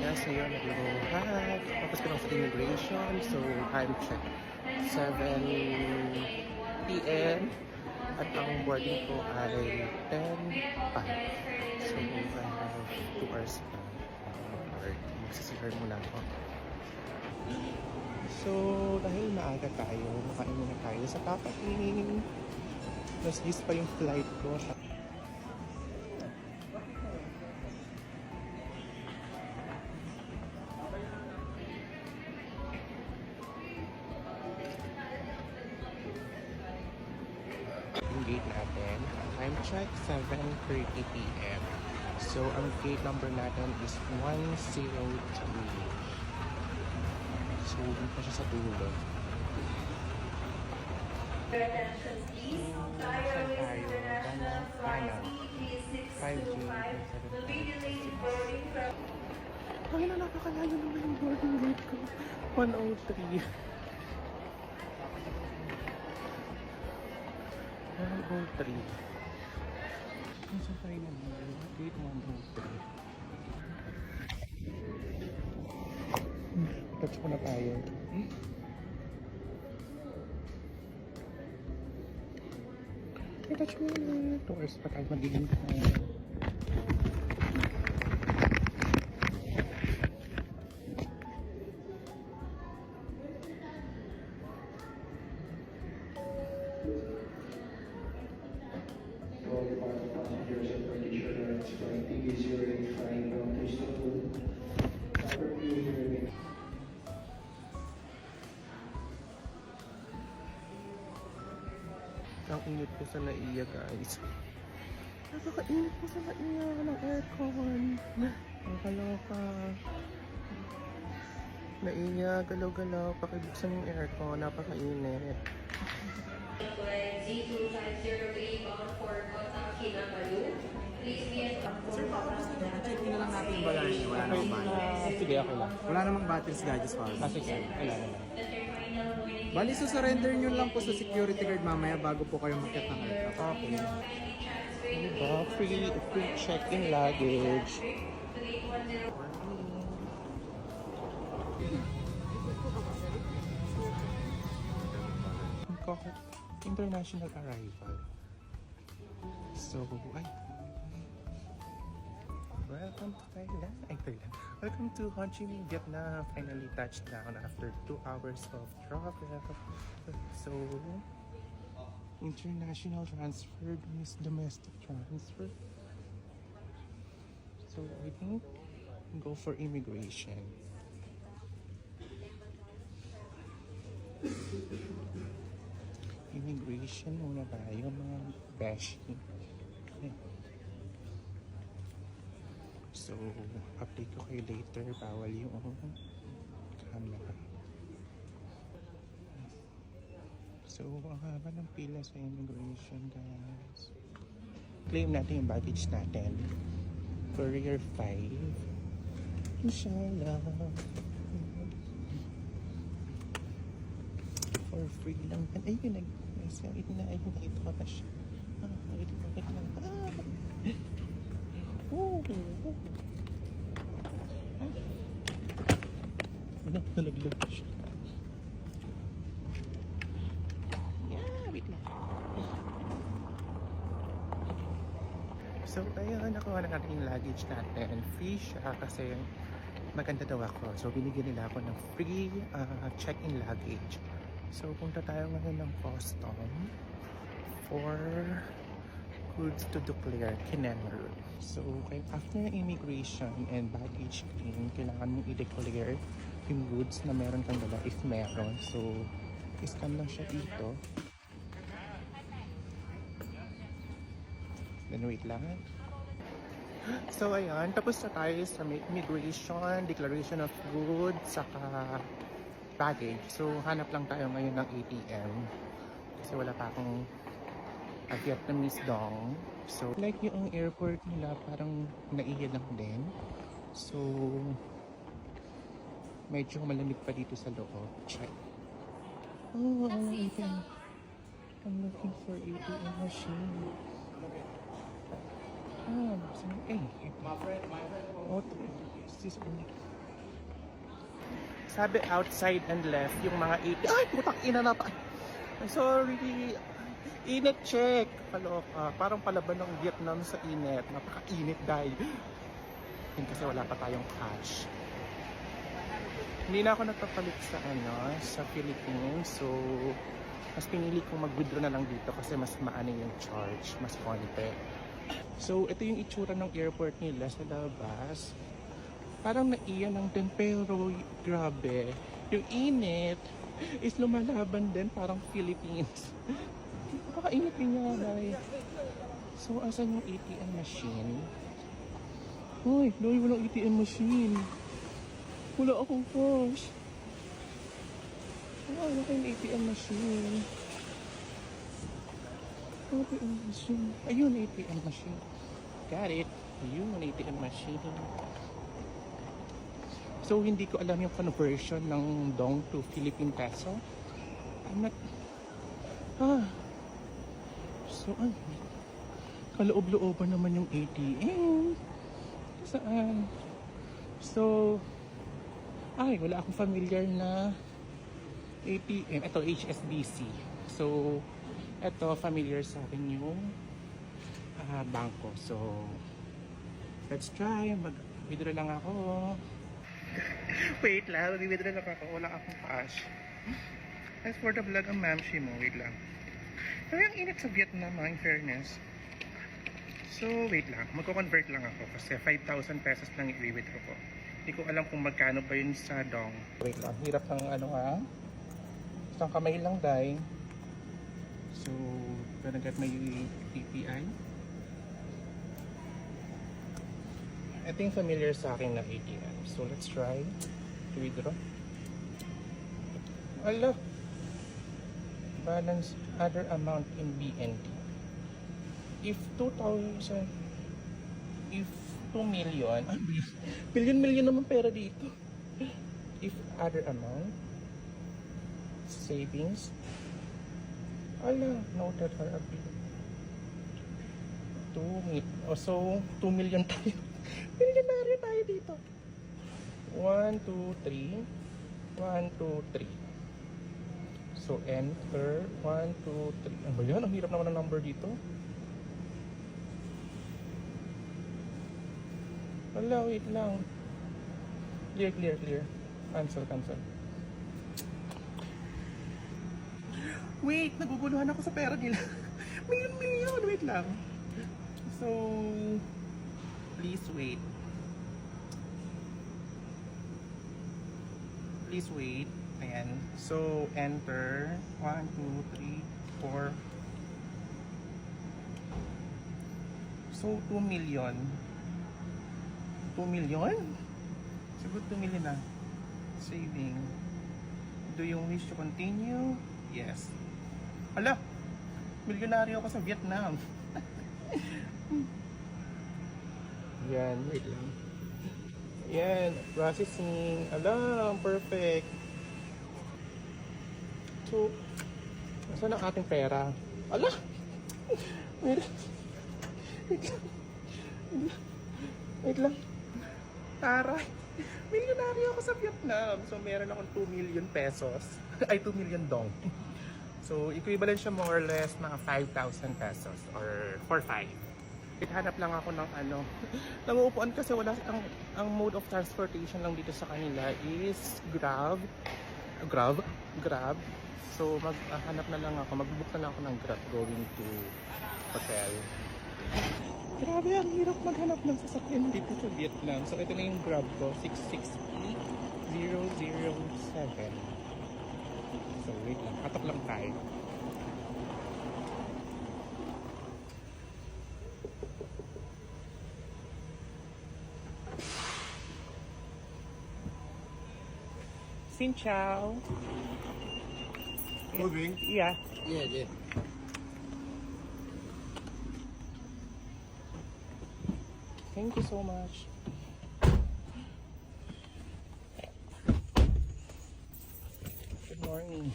안녕하세요, nagluhat. Tapos ko lang sa immigration. So, time check. 7 p.m. At ang boarding ko ay 10 pa. So, I have 2 hours pa. Or magsisihar muna ako. So, dahil maaga tayo, makain muna tayo sa Papaking. Mas pa yung flight ko. Yung gate natin, time check 7:30 p.m. So, ang gate number natin is 103. So, dun pa siya sa dulo. Attention please. Thai Airways International Flight EG625 will be delayed boarding from... Ay, napakalayo naman yung boarding gate ko. 103. 103. Nasa tayo naman? Gate 103. Touch ko na tayo. I-touch mo na. 2 hours pa tayo magiging tayo. Ang init ko sa naiya, guys. Napaka-init ko sa naiya ng aircon. Nakakaloka. Naiya, galaw-galaw. Pakibuksan yung aircon. Napaka-init. Z2508 bound for Kota Kinabalu. Please be advised. Sir, check na lang natin yung bagay. Wala namang batteries. Sige, okay lang. Wala namang batteries gadgets para. Sige, kailangan lang. Bali, so surrender nyo lang po sa security guard mamaya bago po kayo makyat ng aircraft. Okay. Diba? Free check-in luggage. International arrival. So, welcome to Thailand. Thailand. Welcome to Ho Chi Minh, Vietnam. Finally touched down after 2 hours of travel. So, international transfer means domestic transfer. So, I think go for immigration. Immigration muna tayo, mga beshi. So, update ko kayo later. Bawal yung camera. So, ang haba ng pila sa immigration, guys. Claim natin yung baggage natin. Courier 5. Inshallah. For free lang. Ayun, ito ko na siya. Ito na. Nalaglag siya. Wait lang. So, ayun, nakuha na natin yung luggage natin. Free siya kasi maganda daw ako. So, binigyan nila ako ng free check-in luggage. So, punta tayo ngayon ng custom for goods to declare, Kinen Road. So, after immigration and baggage claim, kailangan mong i-declare yung goods na meron kang dala if meron. So, scan lang siya dito. Then, wait lang. So, ayan. Tapos na tayo sa immigration, declaration of goods, saka baggage. So, hanap lang tayo ngayon ng ATM. Kasi wala pa akong Vietnamese dong. So, like yung airport nila, parang naiya lang din. So, medyo malamig pa dito sa loob. Check. Oh, I'm looking for ATM machine. Ah, my friend. Oh, Sis, sabi outside and left yung mga 80. Ay, putang ina na pa. Sorry. Init check. Kaloka. Parang palaban ng Vietnam sa init. Napaka-init dahil. Yun kasi wala pa tayong cash. Hindi na ako nagpapalit sa Philippines. So, mas pinili kong mag-withdraw na lang dito kasi mas maano yung charge. Mas konti. So, ito yung itsura ng airport nila sa labas. Parang naiyan lang din pero grabe. Yung init is lumalaban din parang Philippines. Napakainit din niya, guys. So, asan yung ATM machine? Uy, walang ATM machine. Wala akong cash. Wala kayong ATM machine. ATM machine. Ayun, ATM machine. Got it. Ayun, ATM machine. So, hindi ko alam yung conversion ng dong to Philippine peso. I'm not... So, kaloob-looban naman yung ATM. Saan? So, wala akong familiar na ATM. Ito, HSBC. So, ito, familiar sa akin yung bangko. So, let's try. Mag-withdraw lang ako. Wait lang, mag-withdraw lang ako. Wala akong cash. As for the vlog, ang mamshi mo. Wait lang. Pero ang init sa Vietnam, in fairness. So, wait lang. Magko-convert lang ako kasi 5,000 pesos lang i-withdraw ko. Hindi ko alam kung magkano ba yun sa dong. Wait lang. Hirap ng isang kamay lang, dahil. So, gonna get my PPI. Ito yung familiar sa akin na ATM. So, let's try to withdraw. Ala! Balance other amount in BND. If 2,000, if 2 million, million naman pera dito. If other amount, savings, noted are available. 2 million tayo. Milyonaryo tayo dito. 1, 2, 3. 1, 2, 3. So, enter. 1, 2, 3. Ano ba yan? Ang hirap naman ng number dito. Wala, wait lang. Clear. Cancel. Wait, naguguluhan ako sa pera nila. Million. Wait lang. So, please wait. Ayan. So, enter. 1, 2, 3, 4. So, 2 million. 2 million? Siguro 2 million na. Saving. Do you wish to continue? Yes. Hala! Milyonaryo ako sa Vietnam. Yan, wait lang. Yan, processing. Alam, perfect. So, saan ang ating pera? Ala! Wait lang. Taray. Milyonaryo ako sa Vietnam. So, meron akong 2 million pesos. Ay, 2 million dong. So, equivalent siya more or less mga 5,000 pesos or 4-5. Hanap lang ako ng nanguupuan kasi wala ang mode of transportation lang dito sa kanila is Grab. So maghanap na lang ako, mag-book na lang ako ng Grab going to hotel. Grabe, ang hirap maghanap ng sasakyan dito sa Vietnam. So ito na yung Grab ko, 66007. So wait lang, katok lang tayo. Xin chào. Moving? Yeah. Yeah. Thank you so much. Good morning.